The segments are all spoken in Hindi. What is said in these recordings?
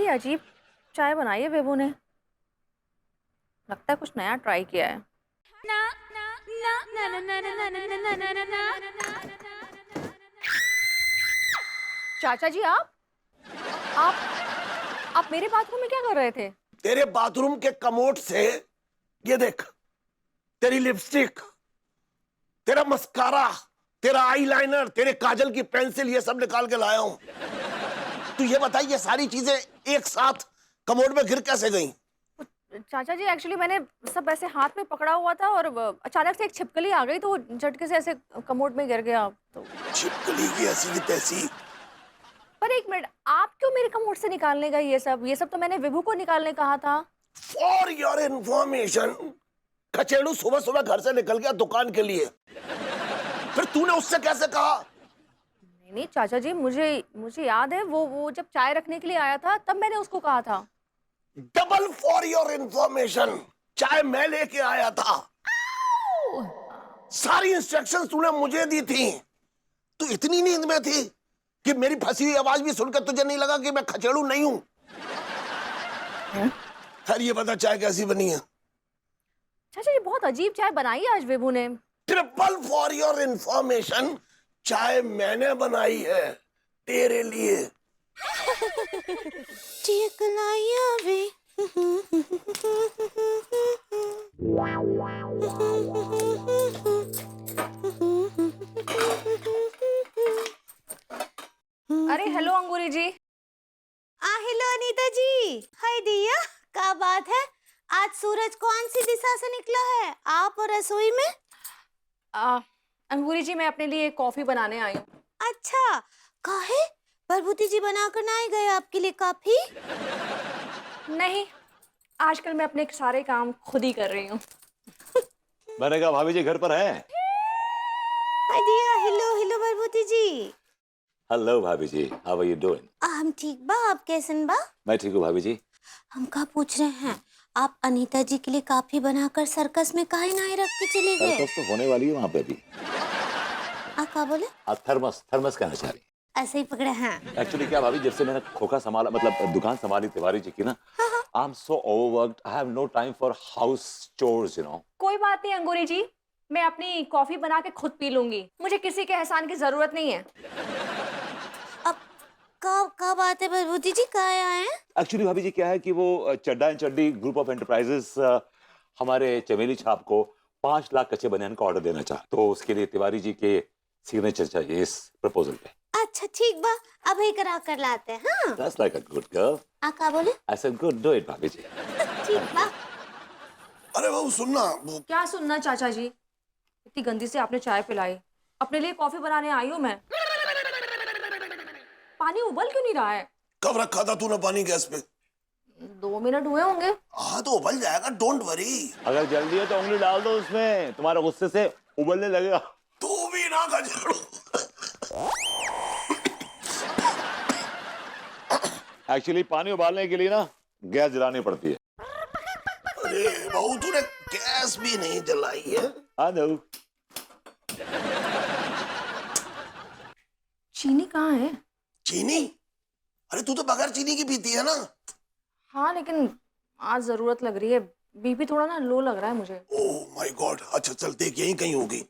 बड़ी अजीब चाय बनाई है बेबू ने। लगता है कुछ नया ट्राई किया है। चाचा जी आप आप मेरे बाथरूम में क्या कर रहे थे? तेरे बाथरूम के कमोड से ये देख, तेरी लिपस्टिक, तेरा मस्कारा, तेरा आईलाइनर, तेरे काजल की पेंसिल, ये सब निकाल के लाया हूं। तू ये बता, ये सारी चीजें एक साथ कमोड में गिर कैसे गईं? चाचा जी एक्चुअली मैंने सब ऐसे हाथ में पकड़ा हुआ था और अचानक से एक छिपकली आ गई तो वो झटके से ऐसे कमोड में गिर गया। तो छिपकली की ऐसी की तैसी। पर एक मिनट, आप क्यों मेरे कमोड से निकालने गए? ये सब तो मैंने विभू को निकालने कहा था। फॉर योर इंफॉर्मेशन, कचेड़ू सुबह सुबह घर से निकल गया दुकान के लिए, फिर तूने उससे कैसे कहा? नहीं चाचा जी, मुझे मुझे याद है वो जब चाय रखने के लिए आया था तब मैंने उसको कहा था। डबल फॉर योर इंफॉर्मेशन, चाय मैं लेके आया था। सारी इंस्ट्रक्शंस तूने मुझे दी थी। तू इतनी नींद में थी कि मेरी फंसी हुई आवाज भी सुनकर तुझे नहीं लगा कि मैं खचेड़ू नहीं हूं? खैर ये बता, चाय कैसी बनी है? चाचा जी बहुत अजीब चाय बनाई है आज विभू ने। ट्रिपल फॉर योर इंफॉर्मेशन, चाय मैंने बनाई है तेरे लिए। अरे हेलो अंगूरी जी। हेलो अनीता जी। हाय दिया, क्या बात है? आज सूरज कौन सी दिशा से निकला है? आप और रसोई में? अंगूरी जी मैं अपने लिए कॉफी बनाने आई हूँ। अच्छा, काहे? प्रभुति जी बनाकर ना ही गए आपके लिए कॉफी? नहीं, आजकल मैं अपने सारे काम खुद ही कर रही हूँ। मैंने कहा भाभी जी घर पर हैं? हाय दिया, हेलो हेलो प्रभुति जी। हेलो भाभी जी, हाउ आर यू डूइंग? हम ठीक बा, आप कैसन बा? मैं ठीक हूँ भाभी जी। हम का पूछ रहे हैं, आप अनीता जी के लिए कॉफी बनाकर सर्कस में काहे ना रख के चले गए? सर्कस तो होने वाली है वहाँ पे अभी। आप क्या बोले? आप थर्मस थर्मस कहना चाह रही? ऐसे ही पकड़े हैं। एक्चुअली क्या भाभी, जब से मैंने खोखा संभाला, मतलब दुकान संभाली तिवारी जी की ना, I am so overworked, I have no time for house chores, you know. कोई बात नहीं अंगूरी जी, मैं अपनी कॉफी बना के खुद पी लूंगी। मुझे किसी के एहसान की जरूरत नहीं है। अब का बात है प्रभुति जी, कहाँ आए हैं? एक्चुअली भाभी जी क्या है कि वो चड्डा एंड चड्डी ग्रुप ऑफ एंटरप्राइजेस हमारे चमेली छाप को 5 लाख कच्चे बनियान का ऑर्डर देना चाहता, तो उसके लिए तिवारी जी के सिग्नेचर चाहिए इस प्रपोजल पे। अच्छा ठीक बा, अब ही करा कर लाते हैं। हाँ, That's like a good girl. क्या बोले? I said good, do it भाभी जी। ठीक बा। अरे वो सुनना, वो क्या सुनना चाचा जी? इतनी गंदी से आपने चाय पिलाई। अपने लिए कॉफी बनाने आई हूँ मैं। पानी उबल क्यों नहीं रहा है? कब रखा था तूने पानी गैस पे? 2 मिनट हुए होंगे। हाँ तो उबल जाएगा, डोंट वरी। अगर जल्दी है तो उंगली डाल दो उसमें, तुम्हारे गुस्से से उबलने लगेगा। तू भी ना खचेड़ू। एक्चुअली पानी उबालने के लिए ना गैस जलानी पड़ती है। अरे बहू, तूने गैस भी नहीं जलाई है। हाँ दो। चीनी कहाँ है? चीनी? अरे तू तो बगैर चीनी की पीती है ना? हाँ लेकिन आज जरूरत लग रही है। बीपी थोड़ा ना लो लग रहा है मुझे। Oh my God. अच्छा चल देख, यहीं कहीं होगी।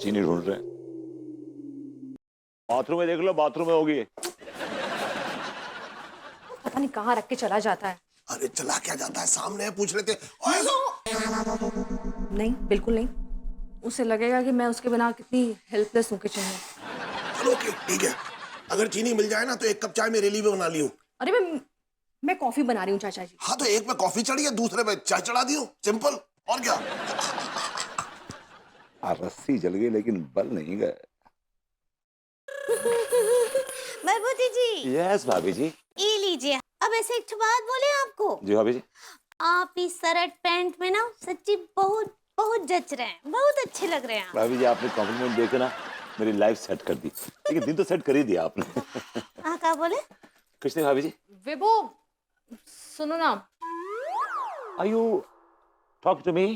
चीनी ढूंढ रहे हैं। बाथरूम में देख लो, बाथरूम में होगी। पता नहीं कहाँ रख के चला जाता है। अरे चला क्या जाता है, सामने है, पूछ लेते। नहीं बिल्कुल नहीं, उसे लगेगा कि मैं उसके बिना कितनी हेल्पलेस हूँ किचन में। चलो ओके ठीक है, अगर चीनी मिल जाए ना तो 1 कप चाय मेरे लिए भी बना लियो। अरे मैं कॉफी बना रही हूँ चाचा जी। हाँ तो एक में कॉफी चढ़ी है, दूसरे में चाय चढ़ा दियो, सिंपल। और क्या? रस्सी जल गई लेकिन बल नहीं गए। प्रभुति जी। यस भाभी जी। ये लीजिए। अब ऐसे एक बात बोले आपको। जी भाभी जी। आप इस शर्ट पैंट में ना सच्ची बहुत बहुत जच रहे हैं, बहुत अच्छे लग रहे हैं आप। भाभी जी आपने कॉम्प्लीमेंट देकर ना मेरी लाइफ सेट कर दी, लेकिन दिन तो सेट कर ही दिया आपने। क्या बोले? कुछ नहीं भाभी जी। विभू सुनो ना। Are you talk to me?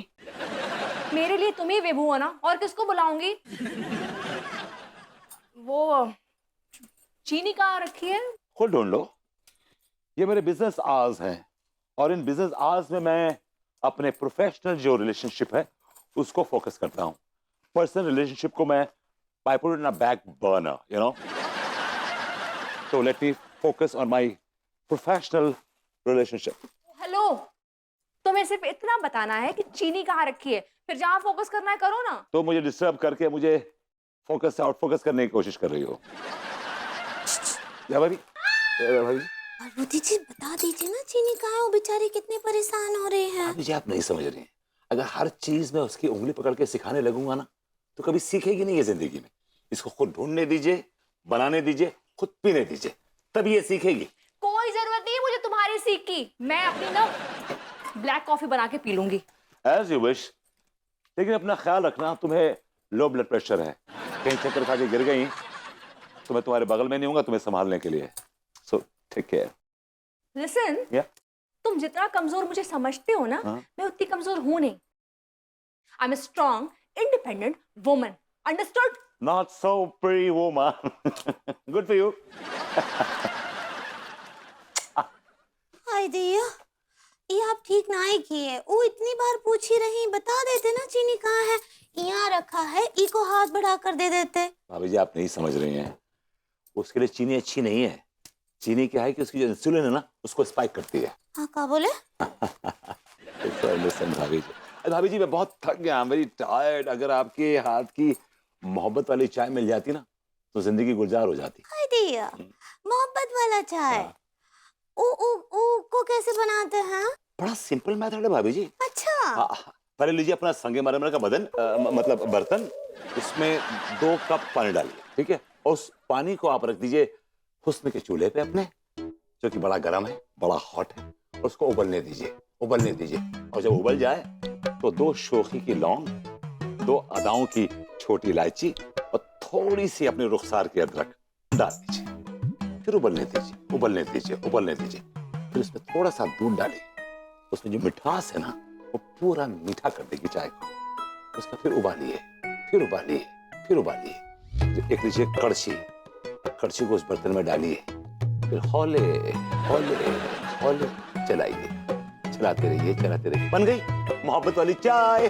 मेरे लिए तुम ही विभू हो ना, और किसको बुलाऊंगी? वो चीनी कहाँ रखी है? खुद ढूंढ लो। ये मेरे बिजनेस आवर्स हैं और इन बिजनेस आवर्स में मैं अपने प्रोफेशनल जो रिलेशनशिप है उसको फोकस करता हूँ। पर्सनल रिलेशनशिप को मैं I put in a back burner, you know. So let me focus on my professional relationship. Hello, तुम्हें सिर्फ इतना बताना है कि चीनी कहाँ रखी है, फिर जहाँ फोकस करना है करो ना। तो मुझे डिस्टर्ब करके मुझे फोकस से आउट फोकस करने की कोशिश कर रही हो। या भाभी, भाभी पार्वती जी बता दीजिए ना चीनी कहाँ है, वो बेचारी कितने परेशान हो रहे हैं। भाभी जी आप नहीं समझ रही हैं। अगर हर चीज में उसकी उंगली पकड़ के सिखाने लगूंगा ना तो कभी सीखेगी नहीं ये जिंदगी में। इसको खुद ढूंढने दीजिए, बनाने दीजिए, खुद पीने दीजिए, तब ये सीखेगी। कोई जरूरत नहीं है मुझे तुम्हारी सीख की, मैं अपनी ना ब्लैक कॉफी बना के पी लूंगी। As you wish, लेकिन अपना ख्याल रखना, तुम्हें लो ब्लड प्रेशर है, कहीं चक्कर खा के गिर गई तो मैं तुम्हारे बगल में नहीं हूंगा तुम्हें संभालने के लिए। So take care. लिसन, तुम जितना कमजोर मुझे समझते हो ना, मैं उतनी कमजोर हूं नहीं। I am a strong independent woman, understood? Not so pretty woman. Good for you. Hi Diya, ये आप ठीक ना ही किए। वो इतनी बार पूछ ही रही, बता देते ना चीनी कहाँ है, यहाँ रखा है, ई को हाथ बढ़ा कर दे देते। भाभी जी आप नहीं समझ रही हैं, उसके लिए चीनी अच्छी नहीं है। चीनी क्या है कि उसकी जो इंसुलिन है ना उसको स्पाइक करती है। हाँ क्या बोले? Listen, भाभी जी, भाभी जी मैं बहुत थक गया, वेरी टायर्ड। अगर आपके हाथ की मोहब्बत वाली चाय मिल जाती ना तो जिंदगी गुलजार हो जाती। हाय दिया, मोहब्बत वाला चाय ऊ को कैसे बनाते हैं? बड़ा सिंपल मेथड है भाभी जी। अच्छा। पहले लीजिए अपना संगमरमर का बदन, मतलब बर्तन, उसमें 2 कप पानी डालिए, ठीक है? और उस पानी को आप रख दीजिए हुस्न के चूल्हे पे अपने, जो कि बड़ा गर्म है, बड़ा हॉट है, और उसको उबलने दीजिए, उबलने दीजिए। और जब उबल जाए तो 2 शोखी की लौंग, 2 अदाओं की छोटी इलायची और थोड़ी सी अपने रुखसार की अदरक डाल दीजिए। फिर उबलने दीजिए, उबलने दीजिए, उबलने दीजिए। फिर उसमें थोड़ा सा दूध डालिए, उसमें जो मिठास है ना वो पूरा मीठा कर देगी चाय को। उसका फिर उबालिए, फिर उबालिए, फिर उबालिए। एक लीजिए कड़छी, कड़छी को उस बर्तन में डालिए, फिर हौले हौले हौले चलाइए, चलाते रहिए, चलाते रहिए। बन गई मोहब्बत वाली चाय।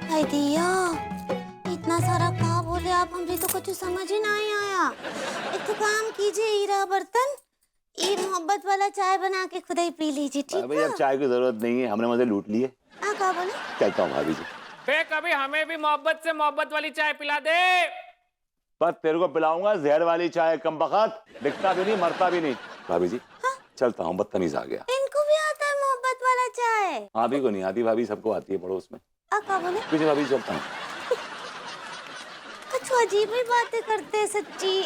हाय दिया, इतना सारा कहा बोले आप, हमसे तो कुछ समझ ही नहीं आया। एक तो काम कीजिए, हीरा बर्तन, ये मोहब्बत वाला चाय बना के खुद ही पी लीजिए, ठीक भाई है? अब चाय की जरूरत नहीं है, हमने मजे लूट लिए। क्या बोले? चलता हूँ भाभी जी। बे कभी हमें भी मोहब्बत से मोहब्बत वाली चाय पिला दे। पर तेरे को पिलाऊंगा जहर वाली चाय, कम बखत, दिखता भी नहीं मरता भी नहीं। भाभी जी चलता हूँ, बदतमीज आ गया। इनको भी आता है मोहब्बत वाला चाय? भाभी को नहीं आती, भाभी सबको आती है पड़ोस में। क्या बोले? पीछे भाभी चलता हूँ। कुछ अजीब ही बातें करते हैं सच्ची।